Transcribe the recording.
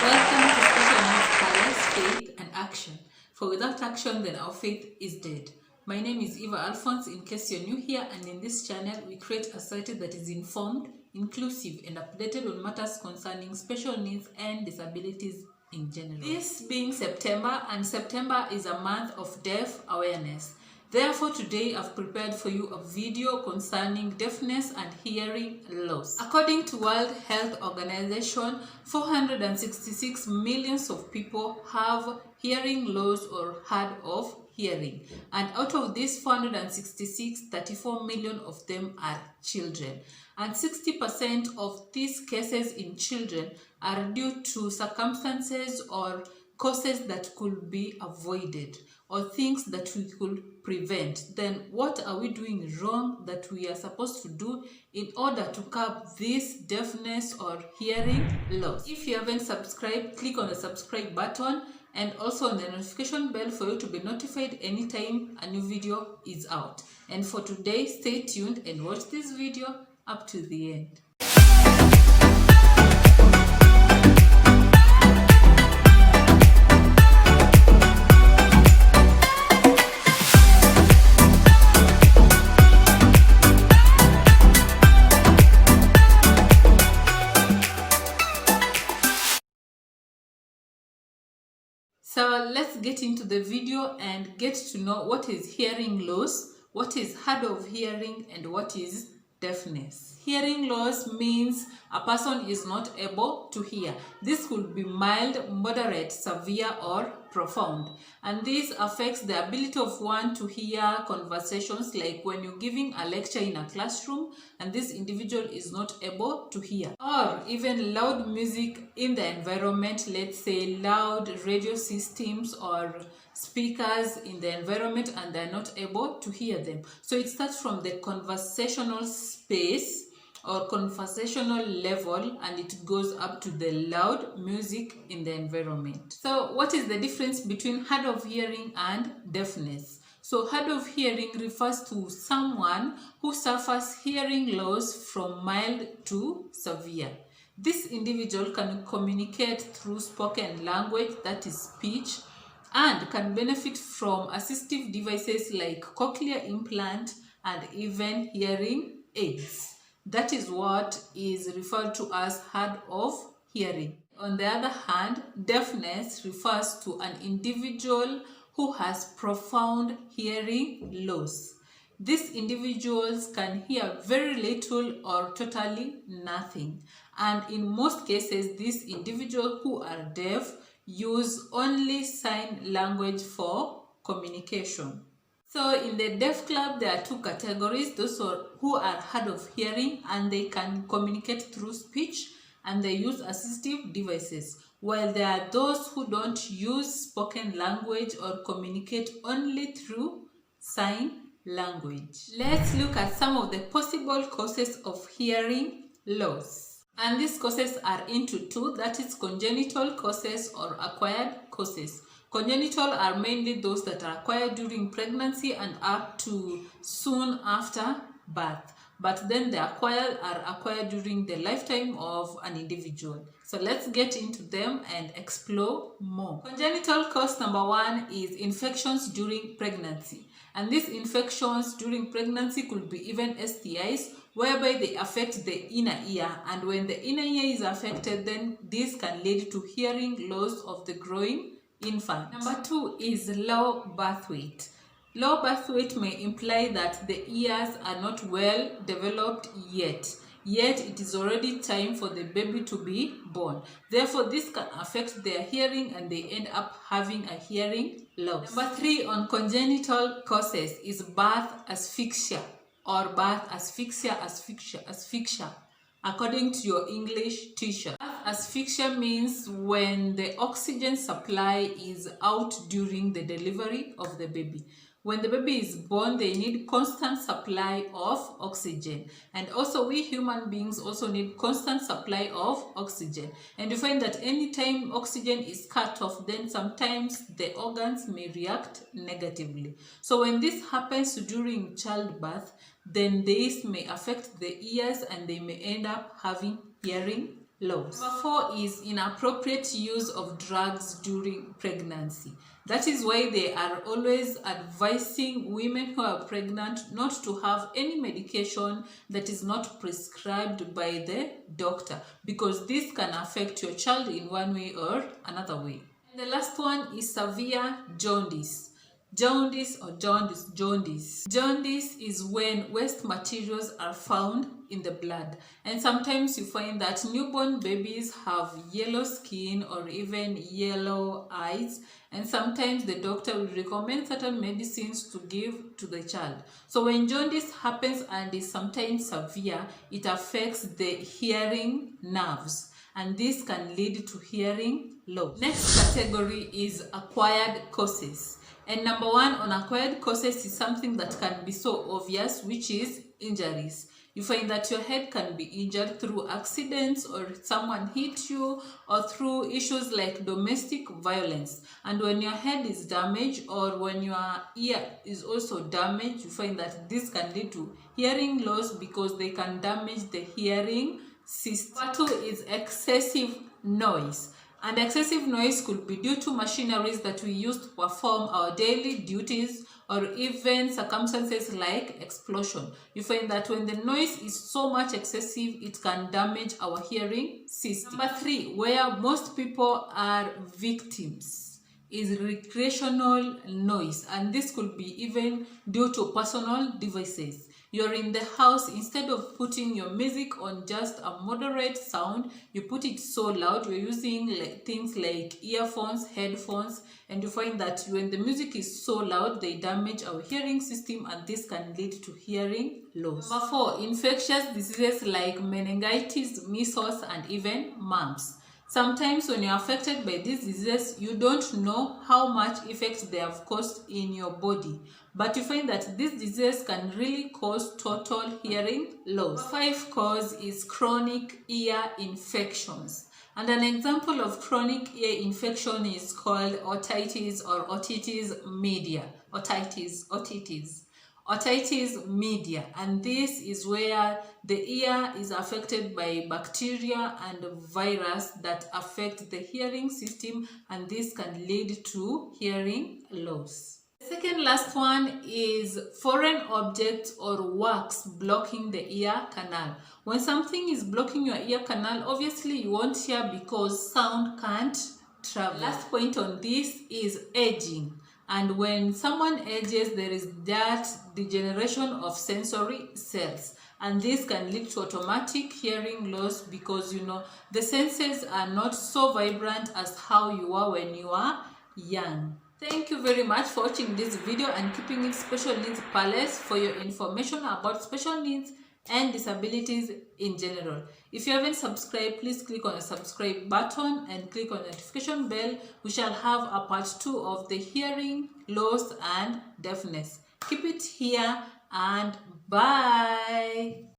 Welcome to Special Needs Palace, Faith and Action. For without action, then our faith is dead. My name is Eva Alphonse, in case you're new here, and in this channel, we create a society that is informed, inclusive, and updated on matters concerning special needs and disabilities in general. This being September, and September is a month of deaf awareness. Therefore, today I've prepared for you a video concerning deafness and hearing loss. According to World Health Organization, 466 million of people have hearing loss or hard of hearing. And out of these 466, 34 million of them are children. And 60% of these cases in children are due to circumstances or causes that could be avoided or things that we could prevent. Then what are we doing wrong that we are supposed to do in order to curb this deafness or hearing loss? If you haven't subscribed, click on the subscribe button and also on the notification bell for you to be notified anytime a new video is out. And for today, stay tuned and watch this video up to the end. So let's get into the video and get to know what is hearing loss, what is hard of hearing, and what is deafness. Hearing loss means a person is not able to hear. This could be mild, moderate, severe, or profound. And this affects the ability of one to hear conversations, like when you're giving a lecture in a classroom and this individual is not able to hear. Or even loud music in the environment, let's say loud radio systems or speakers in the environment, and they're not able to hear them. So it starts from the conversational space or conversational level, and it goes up to the loud music in the environment. So what is the difference between hard of hearing and deafness? So hard of hearing refers to someone who suffers hearing loss from mild to severe. This individual can communicate through spoken language, that is speech, and can benefit from assistive devices like cochlear implant and even hearing aids. That is what is referred to as hard of hearing. On the other hand, deafness refers to an individual who has profound hearing loss. These individuals can hear very little or totally nothing. And in most cases, these individuals who are deaf use only sign language for communication. So in the deaf club, there are two categories: those who are hard of hearing and they can communicate through speech and they use assistive devices, while there are those who don't use spoken language or communicate only through sign language. Let's look at some of the possible causes of hearing loss. And these causes are into two, that is congenital causes or acquired causes. Congenital are mainly those that are acquired during pregnancy and up to soon after birth. But then the acquired are acquired during the lifetime of an individual. So let's get into them and explore more. Congenital cause number one is infections during pregnancy. And these infections during pregnancy could be even STIs, whereby they affect the inner ear. And when the inner ear is affected, then this can lead to hearing loss of the growing infant. Number two is low birth weight. Low birth weight may imply that the ears are not well developed yet it is already time for the baby to be born. Therefore, this can affect their hearing and they end up having a hearing loss. Number three on congenital causes is birth asphyxia or birth asphyxia, according to your English teacher. Birth asphyxia means when the oxygen supply is out during the delivery of the baby. When the baby is born, they need constant supply of oxygen. And also we human beings also need constant supply of oxygen. And you find that anytime oxygen is cut off, then sometimes the organs may react negatively. So when this happens during childbirth, then this may affect the ears and they may end up having hearing loss. Number 4 is inappropriate use of drugs during pregnancy. That is why they are always advising women who are pregnant not to have any medication that is not prescribed by the doctor, because this can affect your child in one way or another way. And the last one is severe jaundice. Jaundice or jaundice. Jaundice is when waste materials are found in the blood, and sometimes you find that newborn babies have yellow skin or even yellow eyes, and sometimes the doctor will recommend certain medicines to give to the child. So when jaundice happens and is sometimes severe, it affects the hearing nerves, and this can lead to hearing loss. Next category is acquired causes. And number 1 on acquired causes is something that can be so obvious, which is injuries. You find that your head can be injured through accidents, or someone hit you, or through issues like domestic violence. And when your head is damaged, or when your ear is also damaged, you find that this can lead to hearing loss because they can damage the hearing system. Number 2 is excessive noise. And excessive noise could be due to machineries that we use to perform our daily duties, or even circumstances like explosion. You find that when the noise is so much excessive, it can damage our hearing system. Number 3, where most people are victims, is recreational noise, and this could be even due to personal devices. You're in the house, instead of putting your music on just a moderate sound, you put it so loud. You're using things like earphones, headphones, and you find that when the music is so loud, they damage our hearing system, and this can lead to hearing loss. Number 4, infectious diseases like meningitis, measles, and even mumps. Sometimes when you're affected by these diseases, you don't know how much effect they have caused in your body. But you find that these diseases can really cause total hearing loss. Number 5 cause is chronic ear infections. And an example of chronic ear infection is called otitis or otitis media. Otitis media, and this is where the ear is affected by bacteria and virus that affect the hearing system, and this can lead to hearing loss. The second last one is foreign objects or wax blocking the ear canal. When something is blocking your ear canal, obviously you won't hear because sound can't travel. Last point on this is aging. And when someone ages, there is that degeneration of sensory cells, and this can lead to automatic hearing loss because the senses are not so vibrant as how you are when you are young. Thank you very much for watching this video and keeping it Special Needs Palace for your information about special needs and disabilities in general. If you haven't subscribed, please click on the subscribe button and click on the notification bell. We shall have a part 2 of the hearing loss and deafness. Keep it here, and bye.